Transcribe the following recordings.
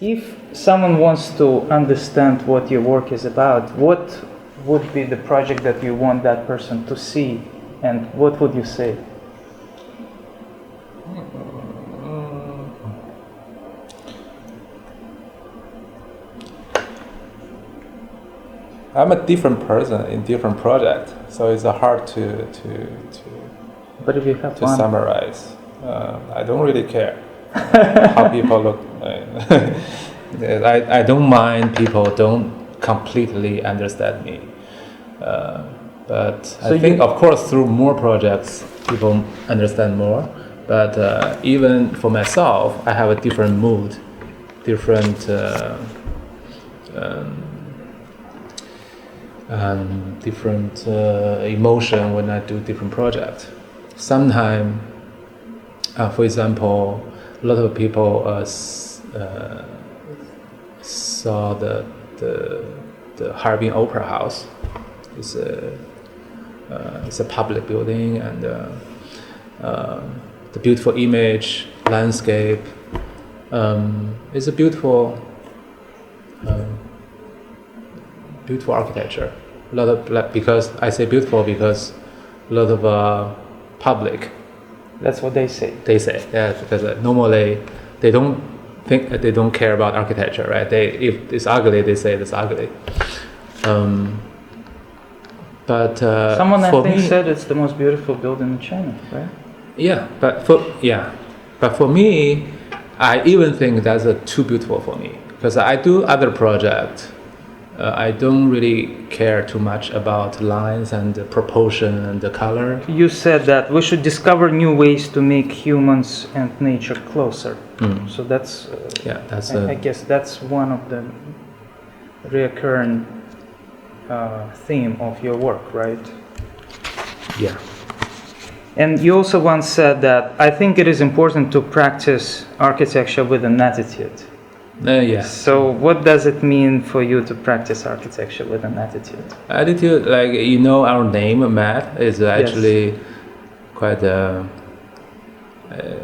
If someone wants to understand what your work is about, what would be the project that you want that person to see, and what would you say? I'm a different person in different project, so it's hard to But if you have one, summarize. I don't really care how people look. I don't mind people don't completely understand me, but so I think, of course, through more projects, people understand more. But even for myself, I have a different mood, different emotion when I do different projects. Sometimes, for example, a lot of people saw the Harbin Opera House. It's a public building, and the beautiful image, landscape. It's a beautiful architecture. A lot of, because I say beautiful because a lot of public. That's what they say. They say, yeah, because normally they don't care about architecture, right? If it's ugly, they say it's ugly. But someone I think said it's the most beautiful building in China, right? Yeah, but for me, I even think that's too beautiful for me, because I do other projects. I don't really care too much about lines and the proportion and the color. You said that we should discover new ways to make humans and nature closer. So that's I guess that's one of the recurring theme of your work, right? Yeah. And you also once said that I think it is important to practice architecture with an attitude. Yes. So what does it mean for you to practice architecture with an attitude? Attitude, like, our name, Matt, is actually quite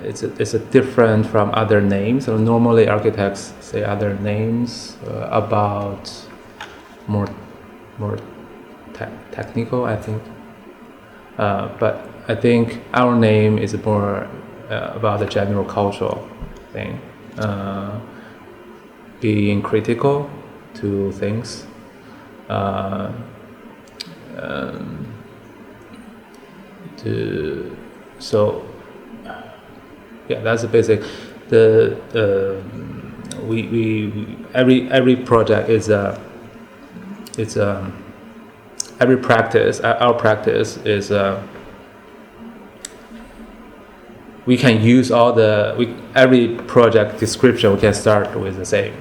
it's a different from other names. So normally architects say other names about more technical, I think. But I think our name is more about the general cultural thing. Being critical to things, that's the basic. Every project is every practice. Our practice is we can use every project description. We can start with the same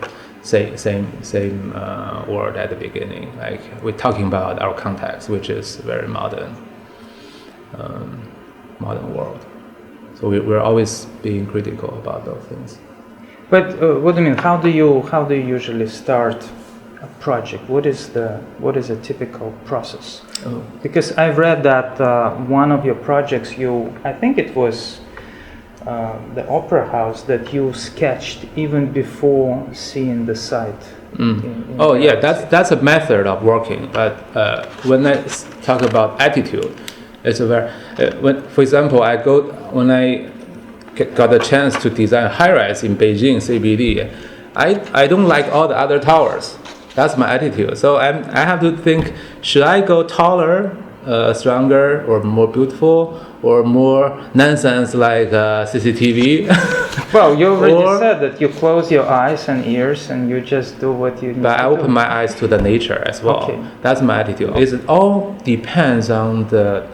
word at the beginning. Like, we're talking about our context, which is very modern world. So we're always being critical about those things. But what do you mean? How do you usually start a project? What is a typical process? Oh. Because I've read that one of your projects, I think it was the opera house, that you sketched even before seeing the site. That's a method of working. But when I talk about attitude, it's a very for example, when I got a chance to design high-rise in Beijing CBD, I don't like all the other towers. That's my attitude. So I have to think: should I go taller, stronger, or more beautiful, or more nonsense like CCTV? Well, you already said that you close your eyes and ears and you just do what you need to do. But I open my eyes to the nature as well. Okay. That's my attitude. It all depends on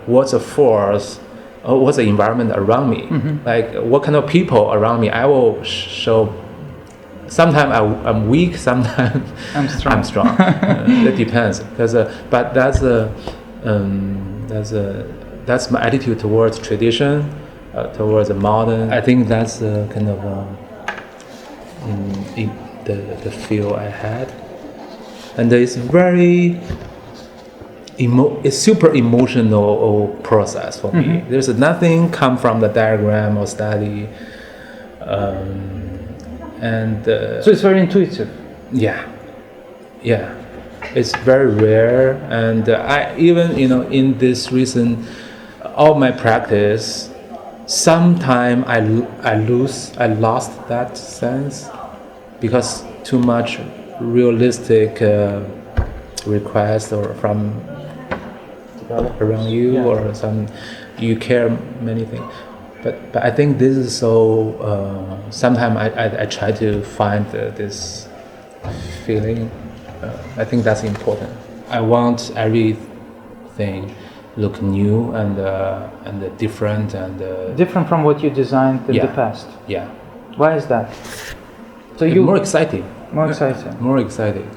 what's the force, or what's the environment around me. Mm-hmm. Like, what kind of people around me. I will show. Sometimes I'm weak. Sometimes I'm strong. It depends. But that's my attitude towards tradition, towards the modern. I think that's kind of the feel I had, and it's very it's super emotional process for me. There's nothing come from the diagram or study, and so it's very intuitive. Yeah, yeah, it's very rare, and I even in this recent all my practice, sometime I lost that sense because too much realistic request or from around you, yeah, or some you care many things. But I think this is so. Sometimes I try to find this feeling. I think that's important. I want everything look new and different and different from what you designed in yeah, the past. Yeah. Why is that? So you more exciting. More exciting. More exciting.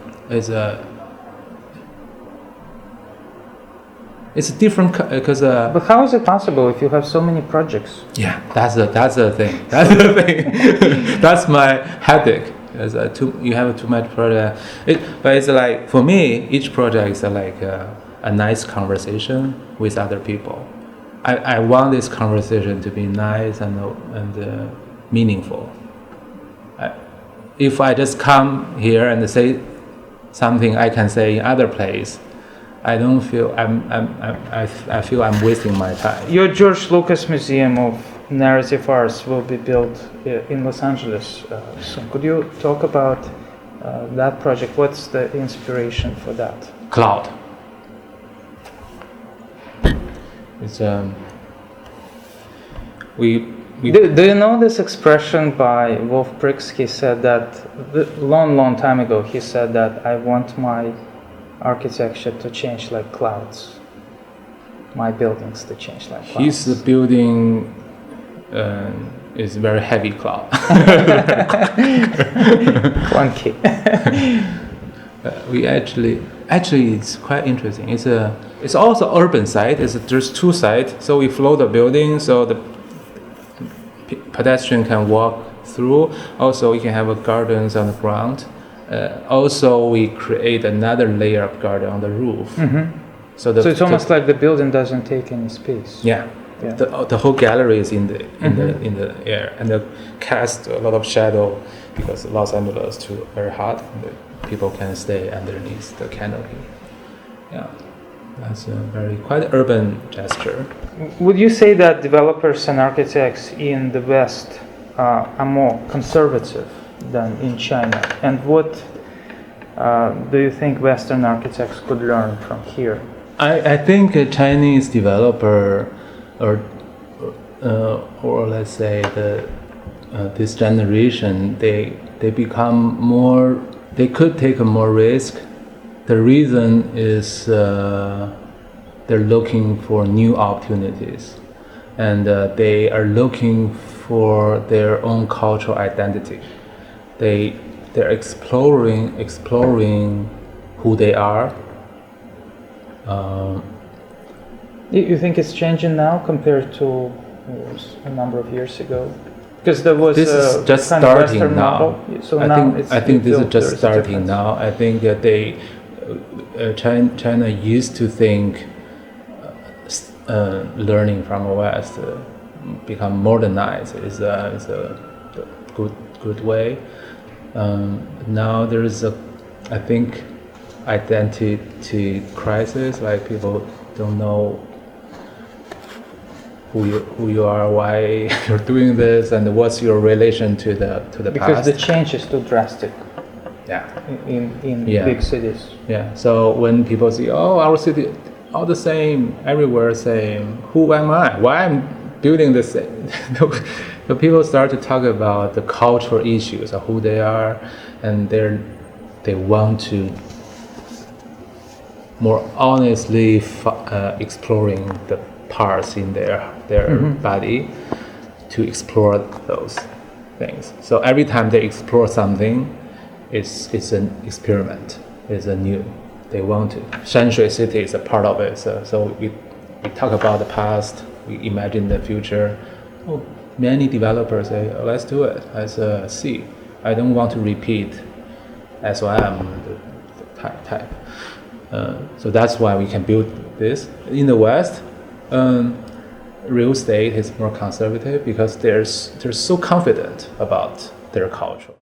It's different because. But how is it possible if you have so many projects? Yeah, that's the thing. That's the thing. That's my headache. You have too much project. But it's like for me, each project is like a nice conversation with other people. I want this conversation to be nice and meaningful. If I just come here and say something I can say in other place, I don't feel I feel I'm wasting my time. Your George Lucas Museum of Narrative Arts will be built in Los Angeles soon. Could you talk about that project? What's the inspiration for that? Cloud. It's Do you know this expression by Wolf Prix? He said that long time ago. He said that I want my architecture to change like clouds. My buildings to change like clouds. His building is very heavy cloud. Clunky. We actually it's quite interesting. It's also urban site. There's two sides. So we float the building so the pedestrian can walk through. Also, we can have gardens on the ground. Also, we create another layer of garden on the roof. Mm-hmm. So it's almost like the building doesn't take any space. Yeah. The whole gallery is in the air, and it casts a lot of shadow because Los Angeles is too very hot. People can stay underneath the canopy. Yeah, that's a quite urban gesture. Would you say that developers and architects in the West are more conservative than in China? And what do you think Western architects could learn from here? I think a Chinese developer or let's say this generation, they become more. They could take a more risk. The reason is they're looking for new opportunities, and they are looking for their own cultural identity. They're exploring who they are. You think it's changing now compared to a number of years ago? Because there was this is just starting now. So I think this is just starting now. I think that China used to think learning from the West become modernized is a good way. Now there is I think identity crisis. Like people don't know who you are, why you're doing this, and what's your relation to the past. Because the change is too drastic. Yeah. In big cities. Yeah. So when people say, "Oh, our city, all the same, everywhere same," who am I? Why I'm building the same? So people start to talk about the cultural issues of who they are, and they want to more honestly exploring the parts in their body to explore those things. So every time they explore something, it's an experiment. It's a new. They want to. Shanshui City is a part of it. So we talk about the past. We imagine the future. Oh, many developers say, oh, let's do it. Let's see. I don't want to repeat SOM the type. So that's why we can build this. In the West, real estate is more conservative because they're so confident about their culture.